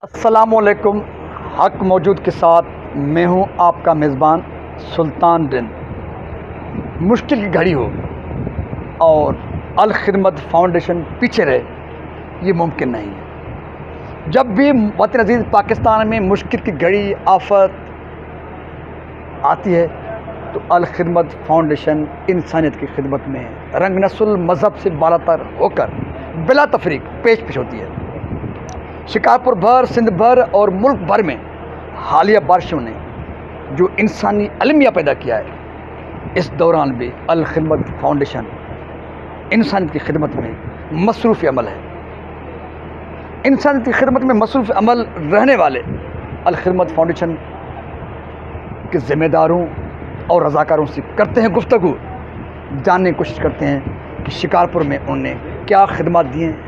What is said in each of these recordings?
अस्सलामुअलैकुम। हक मौजूद के साथ मैं हूं आपका मेज़बान सुल्तान दिन। मुश्किल की घड़ी हो और अल खिदमत फाउंडेशन पीछे रहे, ये मुमकिन नहीं है। जब भी वतन अज़ीज़ पाकिस्तान में मुश्किल की घड़ी आफत आती है तो अल खिदमत फाउंडेशन इंसानियत की खिदमत में रंग नस्ल मज़हब से बालातर होकर बिला तफरीक पेश पेश होती है। शिकारपुर भर, सिंध भर और मुल्क भर में हालिया बारिशों ने जो इंसानी अलमिया पैदा किया है, इस दौरान भी अल खिदमत फाउंडेशन इंसानियत की खिदमत में मसरूफ़ अमल है। इंसानियत की खिदमत में मसरूफ़ अमल रहने वाले अल खिदमत फाउंडेशन के ज़िम्मेदारों और रज़ाकारों से करते हैं गुफ्तगू, जानने की कोशिश करते हैं कि शिकारपुर में उन्होंने क्या खिदमत दी हैं,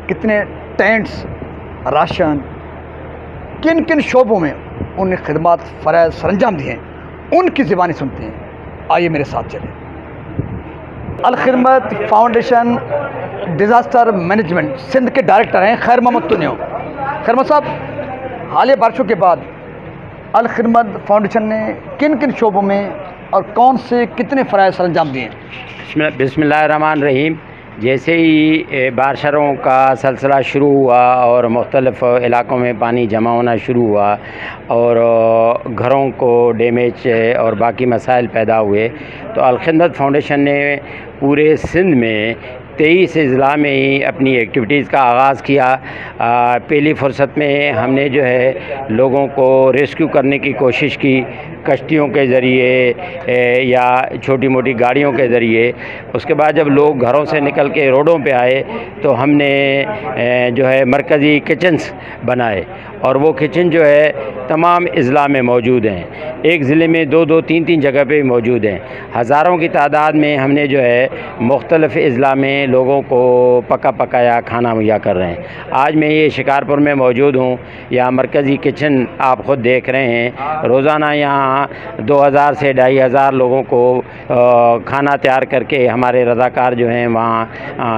कितने टेंट्स, राशन, किन किन शोबों में उन्हें खिदमत फ़राइज़ सरंजाम दिए हैं, उनकी ज़बानी सुनते हैं। आइए मेरे साथ चलें। अल खिदमत फाउंडेशन डिज़ास्टर मैनेजमेंट सिंध के डायरेक्टर हैं खैर मोहम्मद तुनियो। खैर मोहम्मद साहब, हालिया बारिशों के बाद अल खिदमत फाउंडेशन ने किन किन शोबों में और कौन से कितने फ़राइज़ सरंजाम दिए हैं? बिस्मिल्लाहिर्रहमानिर्रहीम। जैसे ही बारिशों का सिलसिला शुरू हुआ और मुख्तलिफ़ इलाक़ों में पानी जमा होना शुरू हुआ और घरों को डैमेज और बाकी मसाइल पैदा हुए, तो अल खिदमत फाउंडेशन ने पूरे सिंध में 23 अज़ला में ही अपनी एक्टिविटीज़ का आगाज़ किया। पहली फ़ुर्सत में हमने जो है लोगों को रेस्क्यू करने की कोशिश की, कश्तियों के ज़रिए या छोटी मोटी गाड़ियों के ज़रिए। उसके बाद जब लोग घरों से निकल के रोडों पे आए तो हमने जो है मरकज़ी किचन्स बनाए और वो किचन जो है तमाम अज़ला में मौजूद हैं। एक ज़िले में 2-2, 3-3 जगह पे मौजूद हैं। हज़ारों की तादाद में हमने जो है मुख्तलिफ़ अज़ला में लोगों को पका पकाया खाना मुहैया कर रहे हैं। आज मैं ये शिकारपुर में मौजूद हूँ। यहाँ मरकज़ी किचन आप ख़ुद देख रहे हैं। रोज़ाना यहाँ 2000 से 2500 लोगों को खाना तैयार करके हमारे रज़ाकार जो हैं वहाँ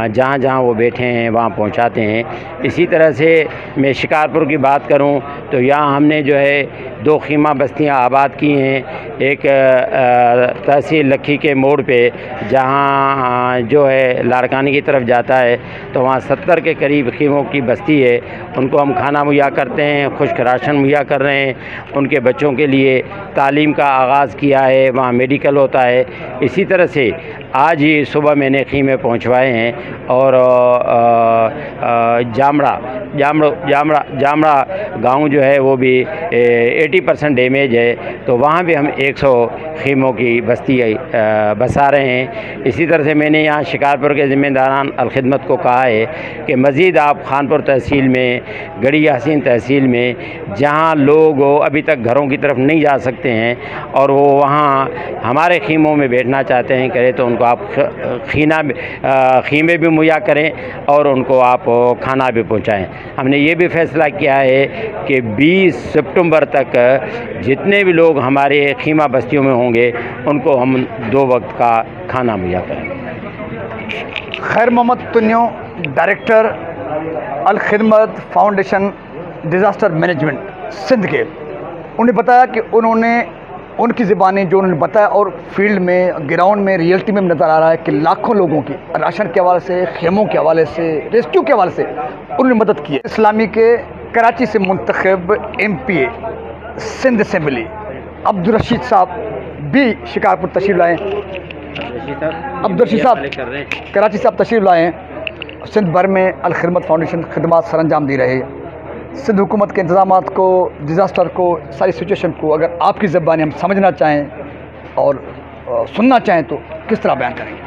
जहाँ जहाँ वो बैठे हैं वहाँ पहुँचाते हैं। इसी तरह से मैं शिकारपुर की बात करूँ तो यहाँ हमने जो है 2 ख़ीमा बस्तियाँ आबाद की हैं। एक तहसील लखी के मोड़ पे जहाँ जो है लाड़कानी की तरफ जाता है तो वहाँ 70 के करीब ख़ीमों की बस्ती है। उनको हम खाना मुहैया करते हैं, खुश्क राशन मुहैया कर रहे हैं। उनके बच्चों के लिए तालीम का आगाज़ किया है, वहाँ मेडिकल होता है। इसी तरह से आज ही सुबह मैंने ख़ीमे पहुँचवाए हैं और जामड़ा गांव जो है वो भी 80% डैमेज है, तो वहाँ भी हम 100 ख़ीमों की बस्ती बसा रहे हैं। इसी तरह से मैंने यहाँ शिकारपुर के ज़िम्मेदारान अल खिदमत को कहा है कि मज़ीद आप खानपुर तहसील में, गड़ी हसीन तहसील में जहाँ लोग अभी तक घरों की तरफ नहीं जा सकते हैं और वो वहाँ हमारे ख़ीमों में बैठना चाहते हैं करें, तो उनको आप ख़ीमे भी मुहैया करें और उनको आप खाना भी पहुँचाएँ। हमने ये भी फ़ैसला किया है कि 20 सितंबर तक जितने भी लोग हमारे ख़ीमा बस्तियों में होंगे उनको हम 2 वक्त का खाना मुहैया करेंगे। खैर मोहम्मद तुनियो, डायरेक्टर अल खिदमत फाउंडेशन डिज़ास्टर मैनेजमेंट सिंध के, उन्हें बताया कि उन्होंने उनकी ज़बानी जो उन्होंने बताया और फील्ड में, ग्राउंड में, रियलिटी में नज़र आ रहा है कि लाखों लोगों की राशन के हवाले से, खेमों के हवाले से, रेस्क्यू के हवाले से उन्होंने मदद की है। इस्लामी के कराची से मुंतखब MPA सिंध असेंबली अब्दुल रशीद साहब भी शिकारपुर तशरीफ़ लाए। अब्दुल रशीद साहब कराची से आप तशरीफ़ लाए हैं। सिंध भर में अल खिदमत फाउंडेशन खिदमत सरअंजाम दे रहे हैं। सिंध हुकूमत के इंतज़ामात को, डिज़ास्टर को, सारी सिचुएशन को अगर आपकी ज़बानी हम समझना चाहें और सुनना चाहें तो किस तरह बयान करेंगे?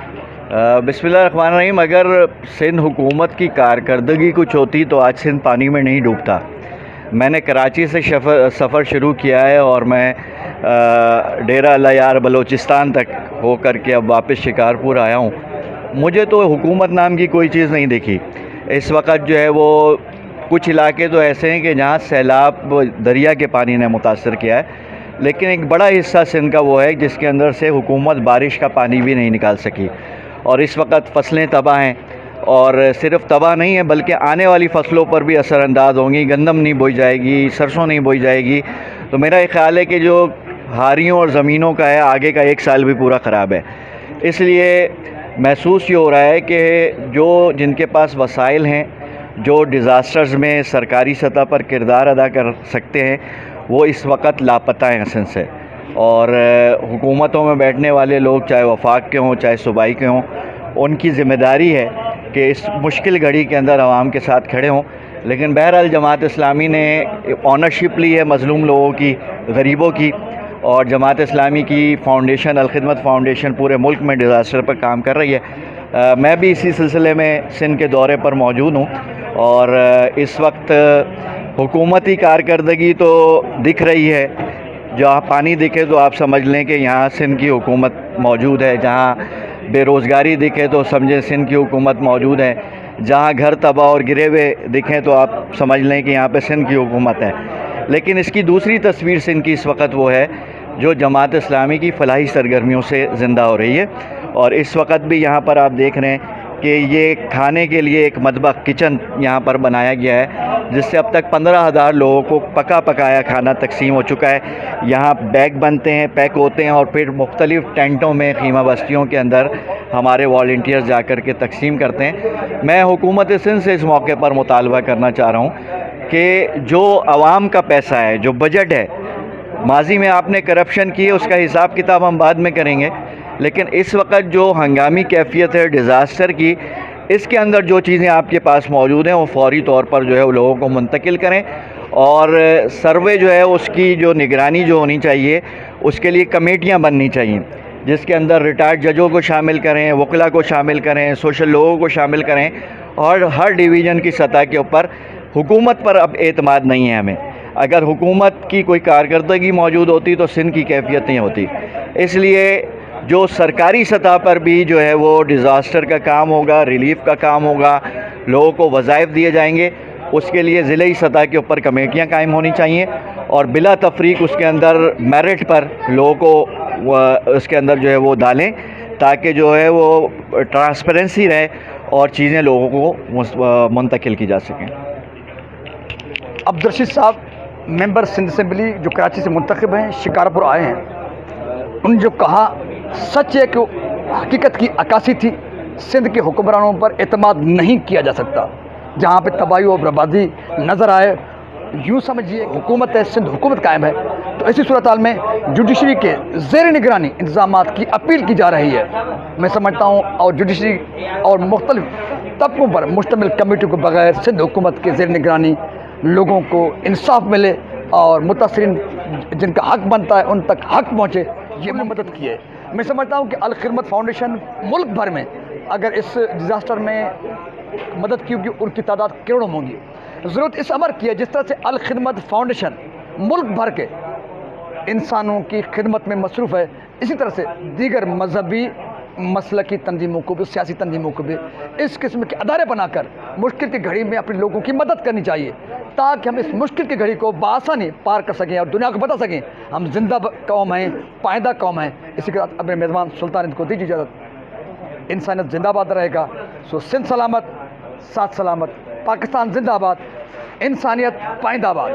बिस्मिल्लाहिर्रहमानिर्रहीम। अगर सिंध हुकूमत की कारकर्दगी कुछ होती तो आज सिंध पानी में नहीं डूबता। मैंने कराची से सफ़र शुरू किया है और मैं डेरा अल यार बलोचिस्तान तक हो कर के अब वापस शिकारपुर आया हूँ। मुझे तो हुकूमत नाम की कोई चीज़ नहीं दिखी। इस वक्त जो है वो कुछ इलाके तो ऐसे हैं कि जहाँ सैलाब दरिया के पानी ने मुतासर किया है, लेकिन एक बड़ा हिस्सा सिंध का वो है जिसके अंदर से हुकूमत बारिश का पानी भी नहीं निकाल सकी और इस वक्त फसलें तबाह हैं اور صرف تباہ نہیں ہے بلکہ آنے والی فصلوں پر بھی اثر انداز ہوں گی. گندم نہیں بوئی جائے گی, سرسوں نہیں بوئی جائے گی. تو میرا یہ خیال ہے کہ جو ہاریوں اور زمینوں کا ہے آگے کا 1 سال بھی پورا خراب ہے. اس لیے محسوس یہ ہو رہا ہے کہ جن کے پاس وسائل ہیں, جو ڈیزاسٹرز میں سرکاری سطح پر کردار ادا کر سکتے ہیں, وہ اس وقت لاپتہ ہیں سندھ سے. اور حکومتوں میں بیٹھنے والے لوگ چاہے وفاق کے ہوں چاہے صوبائی کے ہوں, ان کی ذمہ داری ہے کہ اس مشکل گھڑی کے اندر عوام کے ساتھ کھڑے ہوں. لیکن بہرحال جماعت اسلامی نے اونرشپ لی ہے مظلوم لوگوں کی, غریبوں کی, اور جماعت اسلامی کی فاؤنڈیشن الخدمت فاؤنڈیشن پورے ملک میں ڈیزاسٹر پر کام کر رہی ہے. میں بھی اسی سلسلے میں سندھ کے دورے پر موجود ہوں, اور اس وقت حکومتی کارکردگی تو دکھ رہی ہے. جہاں پانی دکھے تو آپ سمجھ لیں کہ یہاں سندھ کی حکومت موجود ہے, جہاں بے روزگاری دکھے تو سمجھیں سندھ کی حکومت موجود ہے, جہاں گھر تباہ اور گرے ہوئے دکھیں تو آپ سمجھ لیں کہ یہاں پہ سندھ کی حکومت ہے. لیکن اس کی دوسری تصویر سندھ کی اس وقت وہ ہے جو جماعت اسلامی کی فلاحی سرگرمیوں سے زندہ ہو رہی ہے. اور اس وقت بھی یہاں پر آپ دیکھ رہے ہیں کہ یہ کھانے کے لیے ایک مطبخ کچن یہاں پر بنایا گیا ہے, جس سے اب تک 15,000 لوگوں کو پکا پکایا کھانا تقسیم ہو چکا ہے. یہاں بیگ بنتے ہیں, پیک ہوتے ہیں, اور پھر مختلف ٹینٹوں میں خیمہ بستیوں کے اندر ہمارے والنٹیئرز جا کر کے تقسیم کرتے ہیں. میں حکومت سندھ سے اس موقع پر مطالبہ کرنا چاہ رہا ہوں کہ جو عوام کا پیسہ ہے, جو بجٹ ہے, ماضی میں آپ نے کرپشن کی ہے, اس کا حساب کتاب ہم بعد میں کریں گے, لیکن اس وقت جو ہنگامی کیفیت ہے ڈیزاسٹر کی, اس کے اندر جو چیزیں آپ کے پاس موجود ہیں وہ فوری طور پر جو ہے وہ لوگوں کو منتقل کریں. اور سروے جو ہے اس کی جو نگرانی جو ہونی چاہیے, اس کے لیے کمیٹیاں بننی چاہیے, جس کے اندر ریٹائرڈ ججوں کو شامل کریں, وکلا کو شامل کریں, سوشل لوگوں کو شامل کریں. اور ہر ڈویژن کی سطح کے اوپر حکومت پر اب اعتماد نہیں ہے ہمیں. اگر حکومت کی کوئی کارکردگی موجود ہوتی تو سندھ کی کیفیت نہیں ہوتی. اس لیے جو سرکاری سطح پر بھی جو ہے وہ ڈیزاسٹر کا کام ہوگا, ریلیف کا کام ہوگا, لوگوں کو وظائف دیے جائیں گے, اس کے لیے ضلعی سطح کے اوپر کمیٹیاں قائم ہونی چاہیے, اور بلا تفریق اس کے اندر میرٹ پر لوگوں کو اس کے اندر جو ہے وہ ڈالیں, تاکہ جو ہے وہ ٹرانسپیرنسی رہے اور چیزیں لوگوں کو منتقل کی جا سکیں. عبدالرشید صاحب ممبر سندھ اسمبلی جو کراچی سے منتخب ہیں, شکارپور آئے ہیں, ان جو کہا سچ ہے کہ حقیقت کی عکاسی تھی. سندھ کے حکمرانوں پر اعتماد نہیں کیا جا سکتا. جہاں پہ تباہی و بربادی نظر آئے, یوں سمجھیے حکومت ہے, سندھ حکومت قائم ہے, تو ایسی صورتحال میں جوڈیشری کے زیر نگرانی انتظامات کی اپیل کی جا رہی ہے. میں سمجھتا ہوں اور جوڈیشری اور مختلف طبقوں پر مشتمل کمیٹی کو بغیر سندھ حکومت کے زیر نگرانی لوگوں کو انصاف ملے اور متاثرین جن کا حق بنتا ہے ان تک حق پہنچے, یہ مدد کی ہے. میں سمجھتا ہوں کہ الخدمت فاؤنڈیشن ملک بھر میں اگر اس ڈیزاسٹر میں مدد کی ہوگی ان کی تعداد کروڑوں ہوں گی. ضرورت اس امر کی ہے جس طرح سے الخدمت فاؤنڈیشن ملک بھر کے انسانوں کی خدمت میں مصروف ہے, اسی طرح سے دیگر مذہبی مسلکی تنظیموں کو بھی, سیاسی تنظیموں کو بھی اس قسم کے ادارے بنا کر مشکل کی گھڑی میں اپنے لوگوں کی مدد کرنی چاہیے, تاکہ ہم اس مشکل کی گھڑی کو بآسانی پار کر سکیں اور دنیا کو بتا سکیں ہم زندہ قوم ہیں, پائیدہ قوم ہیں. اسی کے ساتھ اپنے میزبان سلطان کو دیجیے اجازت. انسانیت زندہ باد رہے گا. سو سندھ سلامت, ساتھ سلامت, پاکستان زندہ آباد, انسانیت پائیدہ آباد.